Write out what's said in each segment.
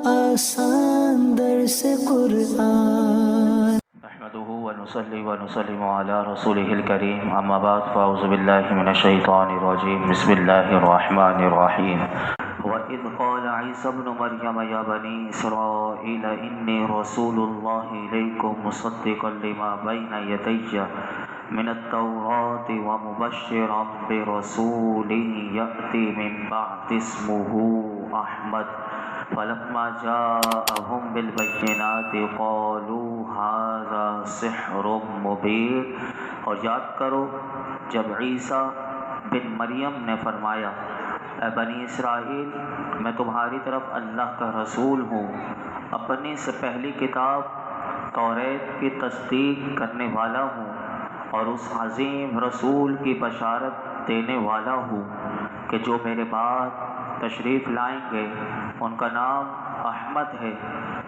آسان درس قرآن نحمده ونصلي ونسلم على رسوله الكريم اما بعد فاعوذ بالله من الشيطان الرجيم بسم الله الرحمن الرحيم وإذ قال عيسى ابن مريم يا بني إسرائيل إني رسول الله إليكم مصدقا لما بين يدي من التوراة ومبشرا برسول يأتي من بعد اسمه أحمد فلما جاءهم بالبينات قالوا هذا سحر مبين۔ اور یاد کرو جب عیسیٰ بن مریم نے فرمایا اے بنی اسرائیل میں تمہاری طرف اللہ کا رسول ہوں، اپنے سے پہلی کتاب توریت کی تصدیق کرنے والا ہوں اور اس عظیم رسول کی بشارت دینے والا ہوں کہ جو میرے بعد تشریف لائیں گے ان کا نام احمد ہے۔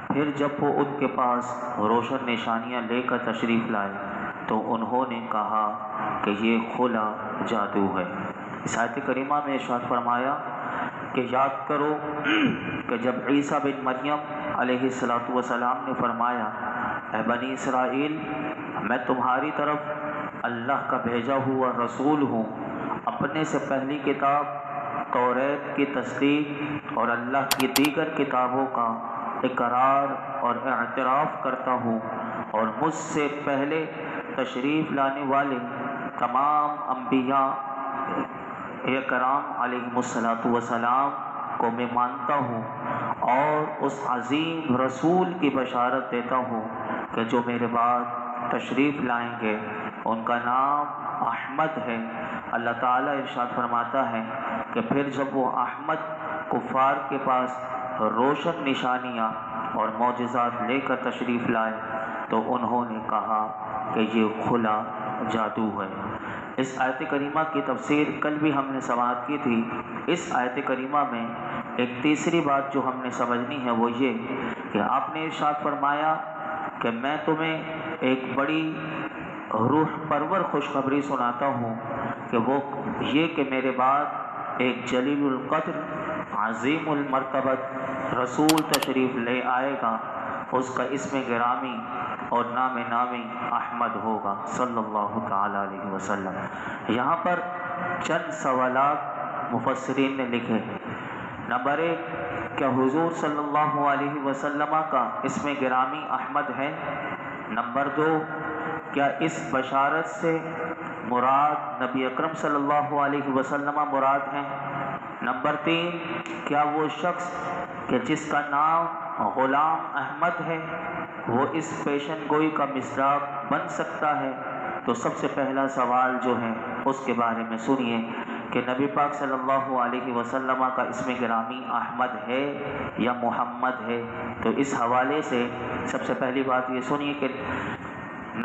پھر جب وہ ان کے پاس روشن نشانیاں لے کر تشریف لائے تو انہوں نے کہا کہ یہ کھلا جادو ہے۔ اس آیت کریمہ میں ارشاد فرمایا کہ یاد کرو کہ جب عیسیٰ بن مریم علیہ السلام نے فرمایا اے بنی اسرائیل میں تمہاری طرف اللہ کا بھیجا ہوا رسول ہوں، اپنے سے پہلی کتاب توریت کی تصدیق اور اللہ کی دیگر کتابوں کا اقرار اور اعتراف کرتا ہوں، اور مجھ سے پہلے تشریف لانے والے تمام انبیاء کرام علیہم السلام کو میں مانتا ہوں اور اس عظیم رسول کی بشارت دیتا ہوں کہ جو میرے بعد تشریف لائیں گے ان کا نام احمد ہے۔ اللہ تعالیٰ ارشاد فرماتا ہے کہ پھر جب وہ احمد کفار کے پاس روشن نشانیاں اور معجزات لے کر تشریف لائے تو انہوں نے کہا کہ یہ کھلا جادو ہے۔ اس آیت کریمہ کی تفسیر کل بھی ہم نے سماعت کی تھی۔ اس آیت کریمہ میں ایک تیسری بات جو ہم نے سمجھنی ہے وہ یہ کہ آپ نے ارشاد فرمایا کہ میں تمہیں ایک بڑی روح پرور خوشخبری سناتا ہوں کہ وہ یہ کہ میرے بعد ایک جلیل القدر عظیم المرتبت رسول تشریف لے آئے گا، اس کا اسم گرامی اور نام نامی احمد ہوگا صلی اللہ تعالی علیہ وسلم۔ یہاں پر چند سوالات مفسرین نے لکھے۔ نمبر 1، کیا حضور صلی اللہ علیہ وسلم کا اسم گرامی احمد ہے؟ نمبر 2، کیا اس بشارت سے مراد نبی اکرم صلی اللہ علیہ وسلم مراد ہیں؟ نمبر 3، کیا وہ شخص کہ جس کا نام غلام احمد ہے وہ اس پیشن گوئی کا مصداق بن سکتا ہے؟ تو سب سے پہلا سوال جو ہے اس کے بارے میں سنیے کہ نبی پاک صلی اللہ علیہ وسلم کا اسم گرامی احمد ہے یا محمد ہے؟ تو اس حوالے سے سب سے پہلی بات یہ سنیے کہ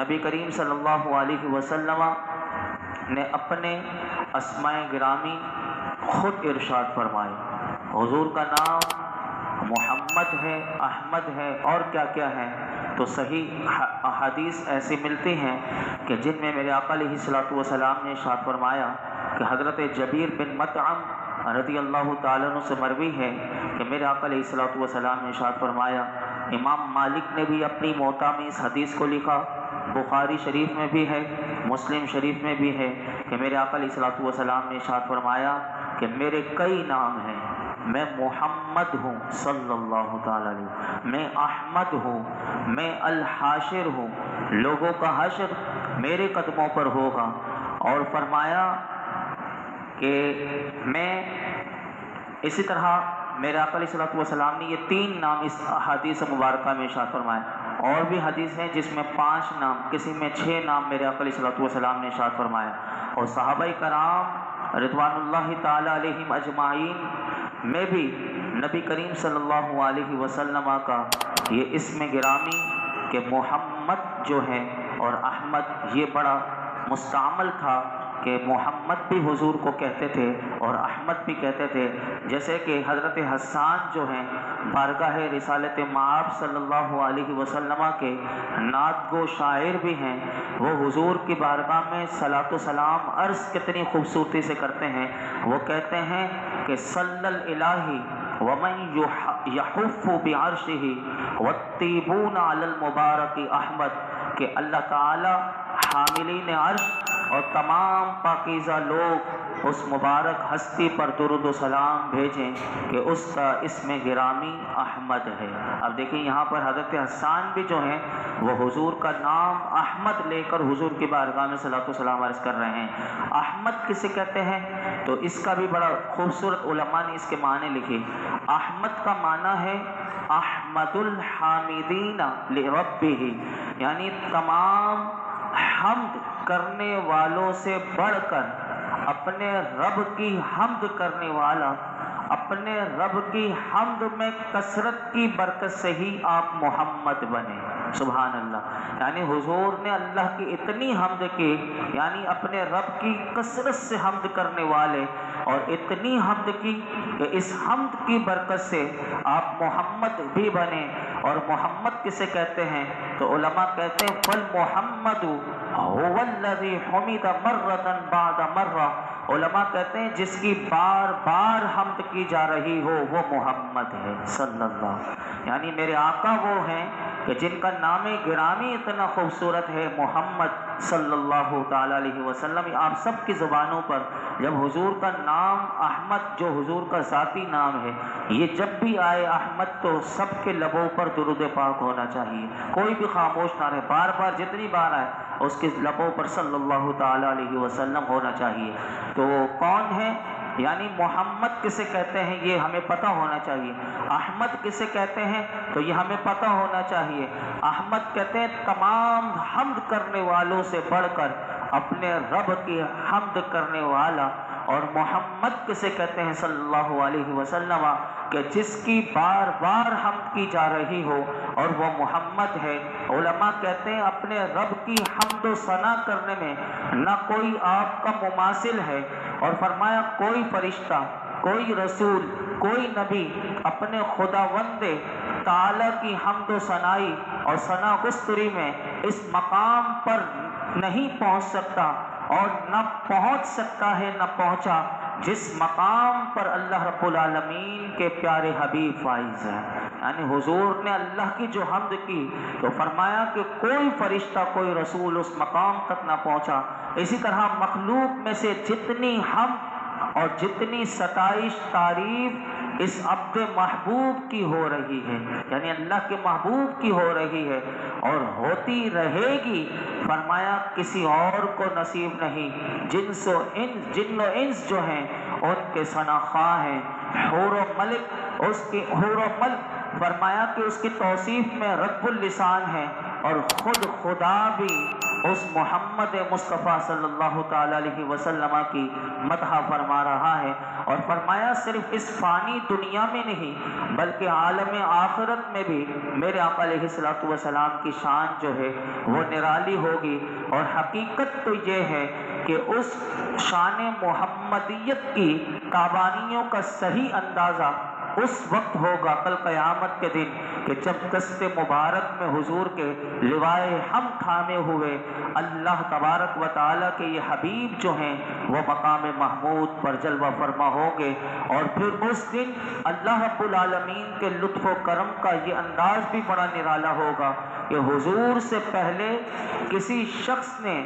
نبی کریم صلی اللہ علیہ وسلم نے اپنے اسماء گرامی خود ارشاد فرمائے۔ حضور کا نام محمد ہے، احمد ہے اور کیا کیا ہے؟ تو صحیح احادیث ایسی ملتی ہیں کہ جن میں میرے آقا علیہ السلام نے ارشاد فرمایا کہ حضرت جبیر بن مطعم رضی اللہ تعالیٰ عنہ سے مروی ہے کہ میرے آقا علیہ السلام نے ارشاد فرمایا۔ امام مالک نے بھی اپنی موطا میں اس حدیث کو لکھا، بخاری شریف میں بھی ہے، مسلم شریف میں بھی ہے کہ میرے آقا علیہ السلام نے ارشاد فرمایا کہ میرے کئی نام ہیں، میں محمد ہوں صلی اللہ تعالی علیہ، میں احمد ہوں، میں الحاشر ہوں، لوگوں کا حشر میرے قدموں پر ہوگا۔ اور فرمایا کہ میں اسی طرح میرے آقا علیہ السلام نے یہ 3 نام اس حدیث مبارکہ میں ارشاد فرمایا۔ اور بھی حدیث ہیں جس میں 5 نام، کسی میں 6 نام میرے آقا علیہ السلام نے ارشاد فرمایا۔ اور صحابہ کرام رضوان اللہ تعالی علیہم اجمعین میں بھی نبی کریم صلی اللہ علیہ وسلم کا یہ اسم گرامی کہ محمد جو ہے اور احمد یہ بڑا مستعمل تھا کہ محمد بھی حضور کو کہتے تھے اور احمد بھی کہتے تھے، جیسے کہ حضرت حسان جو ہیں بارگاہ رسالت مآب صلی اللہ علیہ وسلم کے نعت گو شاعر بھی ہیں، وہ حضور کی بارگاہ میں صلاۃ و سلام عرض کتنی خوبصورتی سے کرتے ہیں۔ وہ کہتے ہیں کہ صلی الالہی ومن یحف بعرشہ والطیبون علی المبارک احمد، کہ اللہ تعالی حاملین عرش اور تمام پاکیزہ لوگ اس مبارک ہستی پر درود و سلام بھیجیں کہ اس کا اسم گرامی احمد ہے۔ اب دیکھیں یہاں پر حضرت حسان بھی جو ہیں وہ حضور کا نام احمد لے کر حضور کی بارگاہ میں صلاۃ و سلام عرض کر رہے ہیں۔ احمد کسے کہتے ہیں؟ تو اس کا بھی بڑا خوبصورت علماء نے اس کے معنی لکھے۔ احمد کا معنی ہے احمد الحامدین لربہ، یعنی تمام حمد کرنے والوں سے بڑھ کر اپنے رب کی حمد کرنے والا، اپنے رب کی حمد میں کثرت کی برکت سے ہی آپ محمد بنے۔ سبحان اللہ، یعنی حضور نے اللہ کی اتنی حمد کی، یعنی اپنے رب کی کثرت سے حمد کرنے والے، اور اتنی حمد کی کہ اس حمد کی برکت سے آپ محمد بھی بنے۔ اور محمد کسے کہتے ہیں؟ تو علماء کہتے ہیں فالمحمد هو الذی حمد مرۃ بعد مرہ، علماء کہتے ہیں جس کی بار بار حمد کی جا رہی ہو وہ محمد ہے صلی اللہ، یعنی میرے آقا وہ ہیں کہ جن کا نام گرامی اتنا خوبصورت ہے محمد صلی اللہ تعالی علیہ وسلم۔ آپ سب کی زبانوں پر جب حضور کا نام احمد، جو حضور کا ذاتی نام ہے، یہ جب بھی آئے احمد تو سب کے لبوں پر درود پاک ہونا چاہیے، کوئی بھی خاموش نہ رہے، بار بار جتنی بار آئے اس کے لبوں پر صلی اللہ تعالی علیہ وسلم ہونا چاہیے۔ تو کون ہے؟ یعنی محمد کسے کہتے ہیں یہ ہمیں پتہ ہونا چاہیے، احمد کسے کہتے ہیں تو یہ ہمیں پتہ ہونا چاہیے۔ احمد کہتے ہیں تمام حمد کرنے والوں سے بڑھ کر اپنے رب کی حمد کرنے والا، اور محمد کسے کہتے ہیں صلی اللہ علیہ وسلم کہ جس کی بار بار حمد کی جا رہی ہو اور وہ محمد ہے۔ علماء کہتے ہیں اپنے رب کی حمد و ثنا کرنے میں نہ کوئی آپ کا مماثل ہے، اور فرمایا کوئی فرشتہ، کوئی رسول، کوئی نبی اپنے خداوند تعالی کی حمد و ثنائی اور ثنا گستری میں اس مقام پر نہیں پہنچ سکتا، اور نہ پہنچ سکتا ہے، نہ پہنچا جس مقام پر اللہ رب العالمین کے پیارے حبیب فائز ہیں۔ یعنی حضور نے اللہ کی جو حمد کی تو فرمایا کہ کوئی فرشتہ، کوئی رسول اس مقام تک نہ پہنچا۔ اسی طرح مخلوق میں سے جتنی حمد اور جتنی ستائش تعریف اس عبد محبوب کی ہو رہی ہے، یعنی اللہ کے محبوب کی ہو رہی ہے اور ہوتی رہے گی، فرمایا کسی اور کو نصیب نہیں۔ جن و انس جو ہیں ان کے ثنا خواہ ہیں، حور و ملک، اس کی حور و ملک فرمایا کہ اس کی توصیف میں رب اللسان ہے، اور خود خدا بھی اس محمد مصطفیٰ صلی اللہ تعالی علیہ وسلم کی مدح فرما رہا ہے، اور فرمایا صرف اس فانی دنیا میں نہیں بلکہ عالم آخرت میں بھی میرے آقا علیہ الصلوۃ والسلام کی شان جو ہے وہ نرالی ہوگی۔ اور حقیقت تو یہ ہے کہ اس شان محمدیت کی قابانیوں کا صحیح اندازہ اس وقت ہوگا کل قیامت کے دن کہ جب دست مبارک میں حضور کے لوائے ہم تھامے ہوئے اللہ تبارک و تعالیٰ کے یہ حبیب جو ہیں وہ مقام محمود پر جلوہ فرما ہوں گے، اور پھر اس دن اللہ رب العالمین کے لطف و کرم کا یہ انداز بھی بڑا نرالا ہوگا کہ حضور سے پہلے کسی شخص نے،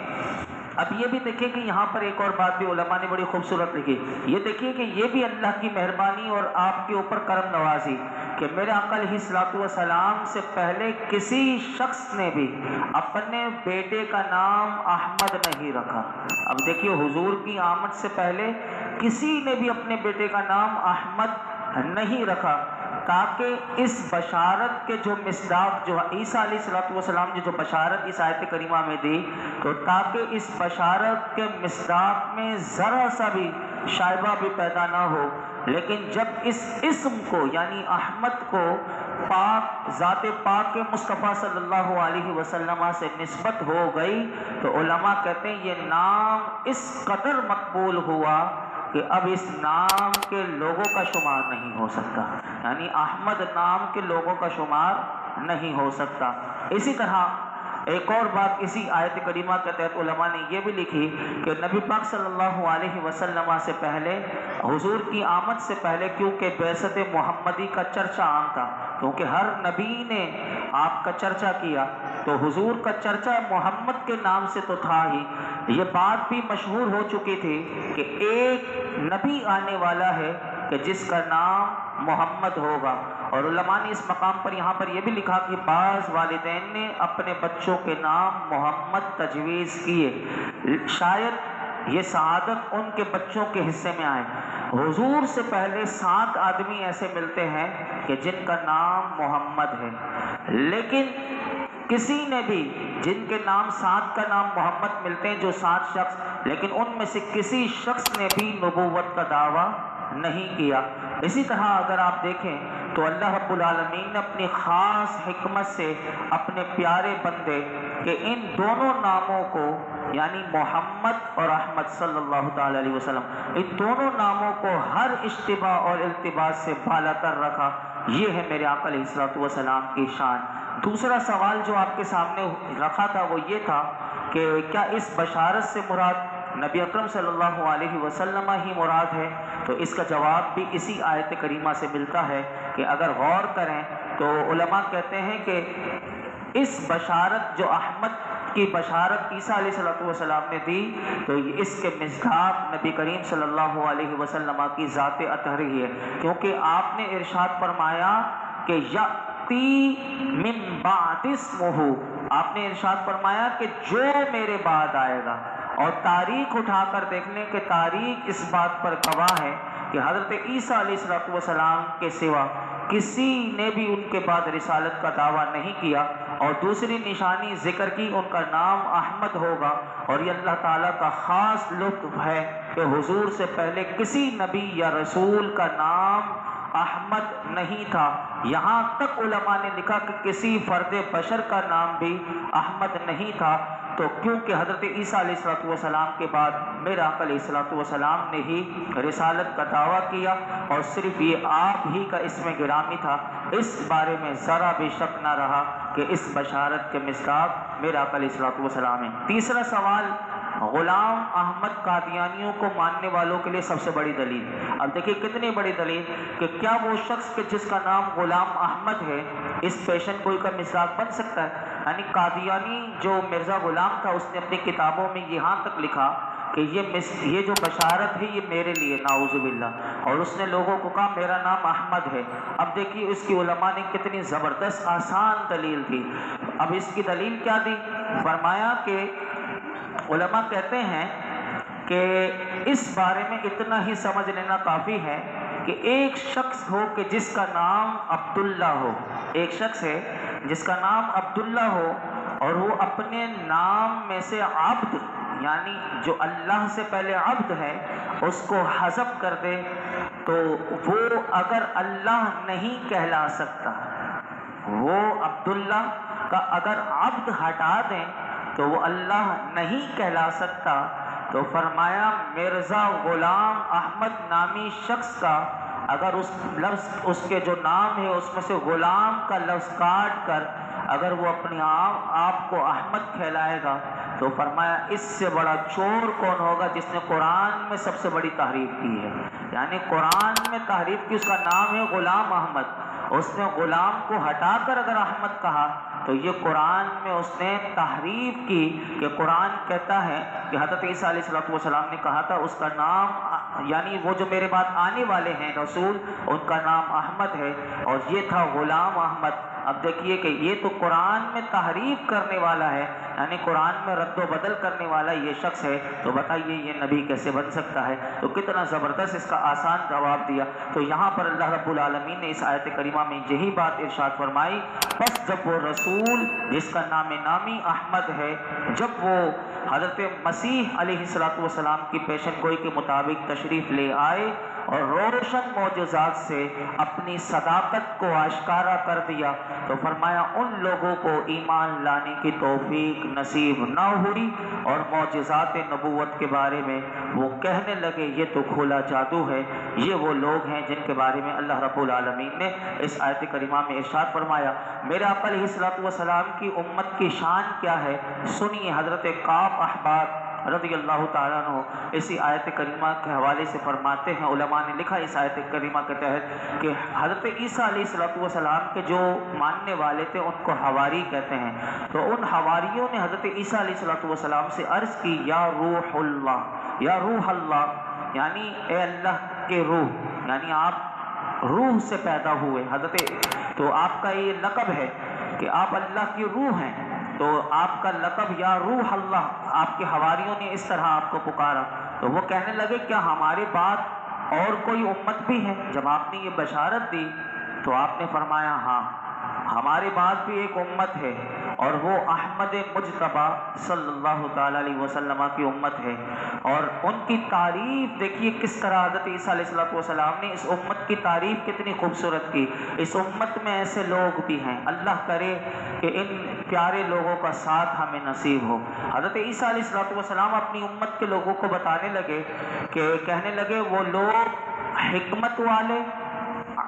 اب یہ بھی دیکھیں کہ یہاں پر ایک اور بات بھی علماء نے بڑی خوبصورت لکھی، یہ دیکھیے کہ یہ بھی اللہ کی مہربانی اور آپ کے اوپر کرم نوازی کہ میرے آقا علیہ الصلوۃ والسلام سے پہلے کسی شخص نے بھی اپنے بیٹے کا نام احمد نہیں رکھا۔ اب دیکھیے حضور کی آمد سے پہلے کسی نے بھی اپنے بیٹے کا نام احمد نہیں رکھا، تاکہ اس بشارت کے جو مصداق جو عیسیٰ علیہ السلام نے جو بشارت اس آیت کریمہ میں دی، تو تاکہ اس بشارت کے مصداق میں ذرا سا بھی شائبہ بھی پیدا نہ ہو۔ لیکن جب اس اسم کو یعنی احمد کو پاک ذات پاک کے مصطفیٰ صلی اللہ علیہ وسلم سے نسبت ہو گئی تو علماء کہتے ہیں یہ نام اس قدر مقبول ہوا کہ اب اس نام کے لوگوں کا شمار نہیں ہو سکتا، یعنی احمد نام کے لوگوں کا شمار نہیں ہو سکتا۔ اسی طرح ایک اور بات اسی آیت کریمہ کے تحت علماء نے یہ بھی لکھی کہ نبی پاک صلی اللہ علیہ وسلم سے پہلے، حضور کی آمد سے پہلے، کیونکہ بعثت محمدی کا چرچا عام تھا، کیونکہ ہر نبی نے آپ کا چرچا کیا، تو حضور کا چرچا محمد کے نام سے تو تھا ہی، یہ بات بھی مشہور ہو چکی تھی کہ ایک نبی آنے والا ہے کہ جس کا نام محمد ہوگا۔ اور علماء نے اس مقام پر یہاں پر یہ بھی لکھا کہ بعض والدین نے اپنے بچوں کے نام محمد تجویز کیے، شاید یہ سعادت ان کے بچوں کے حصے میں آئے۔ حضور سے پہلے 7 آدمی ایسے ملتے ہیں کہ جن کا نام محمد ہے، لیکن کسی نے بھی، جن کے نام 7 کا نام محمد ملتے ہیں، جو 7 شخص، لیکن ان میں سے کسی شخص نے بھی نبوت کا دعویٰ نہیں کیا۔ اسی طرح اگر آپ دیکھیں تو اللہ رب العالمین نے اپنی خاص حکمت سے اپنے پیارے بندے کہ ان دونوں ناموں کو، یعنی محمد اور احمد صلی اللہ تعالی علیہ وسلم، ان دونوں ناموں کو ہر اشتباہ اور التباس سے بالا کر رکھا۔ یہ ہے میرے آقا علیہ الصلوۃ والسلام کی شان۔ دوسرا سوال جو آپ کے سامنے رکھا تھا وہ یہ تھا کہ کیا اس بشارت سے مراد نبی اکرم صلی اللہ علیہ وسلم ہی مراد ہے؟ تو اس کا جواب بھی اسی آیت کریمہ سے ملتا ہے کہ اگر غور کریں تو علماء کہتے ہیں کہ اس بشارت جو احمد کی بشارت عیسیٰ علیہ السلام نے دی، تو اس کے مصداق نبی کریم صلی اللہ علیہ وسلم کی ذات اطہری ہے، کیونکہ آپ نے ارشاد فرمایا کہ یأتی من بعد اسمہ، آپ نے ارشاد فرمایا کہ جو میرے بعد آئے گا، اور تاریخ اٹھا کر دیکھ لیں کہ تاریخ اس بات پر گواہ ہے کہ حضرت عیسیٰ علیہ السلام کے سوا کسی نے بھی ان کے بعد رسالت کا دعویٰ نہیں کیا۔ اور دوسری نشانی ذکر کی، ان کا نام احمد ہوگا، اور یہ اللہ تعالیٰ کا خاص لطف ہے کہ حضور سے پہلے کسی نبی یا رسول کا نام احمد نہیں تھا۔ یہاں تک علماء نے لکھا کہ کسی فرد بشر کا نام بھی احمد نہیں تھا، تو کیونکہ حضرت عیسیٰ علیہ السلام کے بعد میرا آقا علیہ السلام نے ہی رسالت کا دعویٰ کیا، اور صرف یہ آپ ہی کا اسم گرامی تھا، اس بارے میں ذرا بھی شک نہ رہا کہ اس بشارت کے مصداق میرا آقا علیہ السلام ہے۔ تیسرا سوال، غلام احمد قادیانیوں کو ماننے والوں کے لیے سب سے بڑی دلیل۔ اب دیکھیے کتنی بڑی دلیل کہ کیا وہ شخص کہ جس کا نام غلام احمد ہے اس پیشن گوئی کا مصداق بن سکتا ہے؟ یعنی قادیانی جو مرزا غلام تھا اس نے اپنی کتابوں میں یہاں تک لکھا کہ یہ جو بشارت ہے یہ میرے لیے، نعوذ باللہ، اور اس نے لوگوں کو کہا میرا نام احمد ہے۔ اب دیکھیے اس کی علماء نے کتنی زبردست آسان دلیل دی۔ اب اس کی دلیل کیا دی؟ فرمایا کہ علماء کہتے ہیں کہ اس بارے میں اتنا ہی سمجھ لینا کافی ہے کہ ایک شخص ہو کہ جس کا نام عبداللہ ہو، ایک شخص ہے جس کا نام عبداللہ ہو، اور وہ اپنے نام میں سے عبد، یعنی جو اللہ سے پہلے عبد ہے، اس کو حذف کر دے، تو وہ اگر اللہ نہیں کہلا سکتا، وہ عبداللہ کا اگر عبد ہٹا دیں تو وہ اللہ نہیں کہلا سکتا۔ تو فرمایا مرزا غلام احمد نامی شخص کا اگر اس لفظ، اس کے جو نام ہے اس میں سے غلام کا لفظ کاٹ کر اگر وہ اپنے آپ کو احمد کہلائے گا، تو فرمایا اس سے بڑا چور کون ہوگا جس نے قرآن میں سب سے بڑی تحریف کی ہے۔ یعنی قرآن میں تحریف کی، اس کا نام ہے غلام احمد، اس نے غلام کو ہٹا کر اگر احمد کہا تو یہ قرآن میں اس نے تحریف کی کہ قرآن کہتا ہے کہ حضرت عیسیٰ علیہ السلام نے کہا تھا اس کا نام، یعنی وہ جو میرے بعد آنے والے ہیں رسول، ان کا نام احمد ہے، اور یہ تھا غلام احمد۔ اب دیکھیے کہ یہ تو قرآن میں تحریف کرنے والا ہے، یعنی قرآن میں رد و بدل کرنے والا یہ شخص ہے، تو بتائیے یہ نبی کیسے بن سکتا ہے؟ تو کتنا زبردست اس کا آسان جواب دیا۔ تو یہاں پر اللہ رب العالمین نے اس آیت کریمہ میں یہی بات ارشاد فرمائی، بس جب وہ رسول جس کا نام نامی احمد ہے، جب وہ حضرت مسیح علیہ السلام کی پیشن گوئی کے مطابق تشریف لے آئے اور روشن معجزات سے اپنی صداقت کو آشکارا کر دیا، تو فرمایا ان لوگوں کو ایمان لانے کی توفیق نصیب نہ ہوئی اور معجزات نبوت کے بارے میں وہ کہنے لگے یہ تو کھلا جادو ہے۔ یہ وہ لوگ ہیں جن کے بارے میں اللہ رب العالمین نے اس آیت کریمہ میں ارشاد فرمایا۔ میرے آقا علیہ السلام کی امت کی شان کیا ہے، سنیے حضرت کعب احبار رضی اللہ تعالیٰ عنہ اسی آیت کریمہ کے حوالے سے فرماتے ہیں، علماء نے لکھا اس آیت کریمہ کے تحت کہ حضرت عیسیٰ علیہ السلام کے جو ماننے والے تھے ان کو حواری کہتے ہیں، تو ان حواریوں نے حضرت عیسیٰ علیہ السلام سے عرض کی یا روح اللہ، یا روح اللہ، یعنی اے اللہ کے روح، یعنی آپ روح سے پیدا ہوئے حضرت، تو آپ کا یہ لقب ہے کہ آپ اللہ کی روح ہیں، تو آپ کا لقب یا روح اللہ، آپ کے حواریوں نے اس طرح آپ کو پکارا۔ تو وہ کہنے لگے کیا ہمارے بعد اور کوئی امت بھی ہے؟ جب آپ نے یہ بشارت دی تو آپ نے فرمایا ہاں ہمارے بعد بھی ایک امت ہے اور وہ احمد مجتبیٰ صلی اللہ تعالیٰ علیہ وسلم کی امت ہے، اور ان کی تعریف دیکھیے کس طرح حضرت عیسیٰ علیہ السلام نے اس امت کی تعریف کتنی خوبصورت کی۔ اس امت میں ایسے لوگ بھی ہیں، اللہ کرے کہ ان پیارے لوگوں کا ساتھ ہمیں نصیب ہو۔ حضرت عیسیٰ علیہ السلام اپنی امت کے لوگوں کو بتانے لگے کہ کہنے لگے وہ لوگ حکمت والے،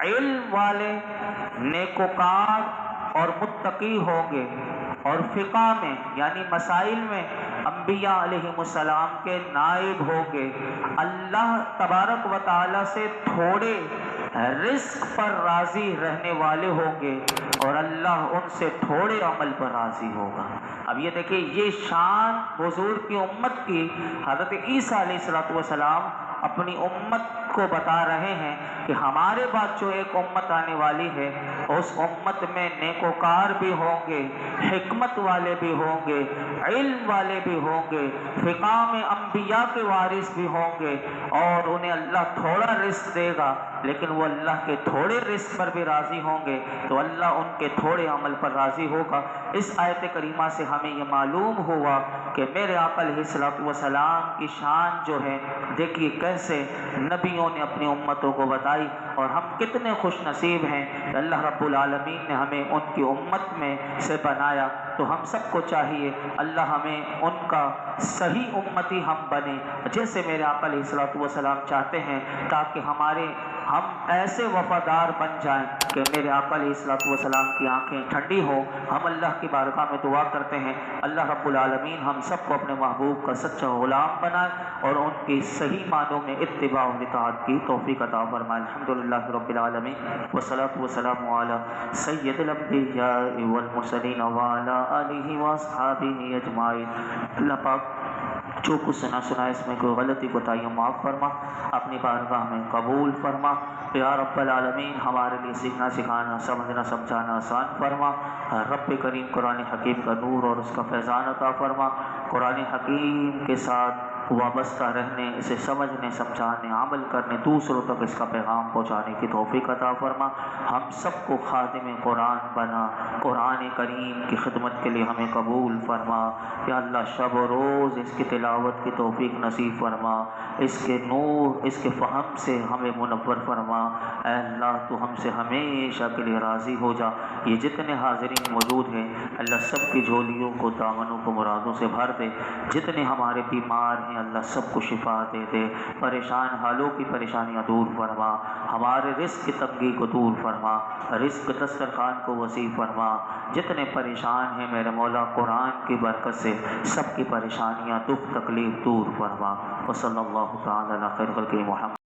علم والے، نیکوکار اور متقی ہوں گے، اور فقہ میں یعنی مسائل میں انبیاء علیہ السلام کے نائب ہوں گے، اللہ تبارک و تعالی سے تھوڑے رزق پر راضی رہنے والے ہوں گے، اور اللہ ان سے تھوڑے عمل پر راضی ہوگا۔ اب یہ دیکھیں یہ شان حضور کی امت کی حضرت عیسیٰ علیہ السلام اپنی امت کو بتا رہے ہیں کہ ہمارے بعد جو ایک امت آنے والی ہے اس امت میں نیکوکار بھی ہوں گے، حکمت والے بھی ہوں گے، علم والے بھی ہوں گے، فقہ میں انبیاء کے وارث بھی ہوں گے، اور انہیں اللہ تھوڑا رزق دے گا لیکن وہ اللہ کے تھوڑے رزق پر بھی راضی ہوں گے تو اللہ ان کے تھوڑے عمل پر راضی ہوگا۔ اس آیت کریمہ سے ہمیں یہ معلوم ہوا کہ میرے آقا علیہ السلام کی شان جو ہے دیکھیے کیسے نبیوں نے اپنی امتوں کو بتائی، اور ہم کتنے خوش نصیب ہیں کہ اللہ رب العالمین نے ہمیں ان کی امت میں سے بنایا۔ تو ہم سب کو چاہیے اللہ ہمیں ان کا صحیح امتی ہم بنے جیسے میرے آقا علیہ السلام چاہتے ہیں، تاکہ ہم ایسے وفادار بن جائیں کہ میرے آقا علیہ السلام کی آنکھیں ٹھنڈی ہوں۔ ہم اللہ کی بارگاہ میں دعا کرتے ہیں اللہ رب العالمین ہم سب کو اپنے محبوب کا سچا غلام بنائے اور ان کی صحیح معنوں میں اتباع و اطاعت کی توفیق عطا فرمائے۔ الحمدللہ رب العالمین والصلاة والسلام علی سید الانبیاء والمرسلین وعلی آلہ واصحابہ اجمعین۔ اللہ پاک جو کچھ سنا اس میں کوئی غلطی کوتاہی معاف فرما، اپنی بارگاہ میں قبول فرما۔ یا رب العالمین ہمارے لیے سیکھنا سکھانا سمجھنا سمجھانا آسان فرما۔ رب کریم قرآن حکیم کا نور اور اس کا فیضان عطا فرما۔ قرآن حکیم کے ساتھ وابستہ رہنے، اسے سمجھنے سمجھانے عمل کرنے، دوسروں تک اس کا پیغام پہنچانے کی توفیق عطا فرما۔ ہم سب کو خادم قرآن بنا، قرآن کریم کی خدمت کے لیے ہمیں قبول فرما۔ یا اللہ شب و روز اس کی تلاوت کی توفیق نصیب فرما، اس کے نور اس کے فہم سے ہمیں منور فرما۔ اے اللہ تو ہم سے ہمیشہ کے لیے راضی ہو جا۔ یہ جتنے حاضرین موجود ہیں اللہ سب کی جھولیوں کو دامنوں کو مرادوں سے بھر دے، جتنے ہمارے بیمار ہیں اللہ سب کو شفا دے دے، پریشان حالوں کی پریشانیاں دور فرما، ہمارے رزق کی تنگی کو دور فرما، رزق دسترخوان کو وسیع فرما۔ جتنے پریشان ہیں میرے مولا قرآن کی برکت سے سب کی پریشانیاں دکھ تکلیف دور فرما۔ وصلی اللہ تعالی علی خیر خلقہ محمد۔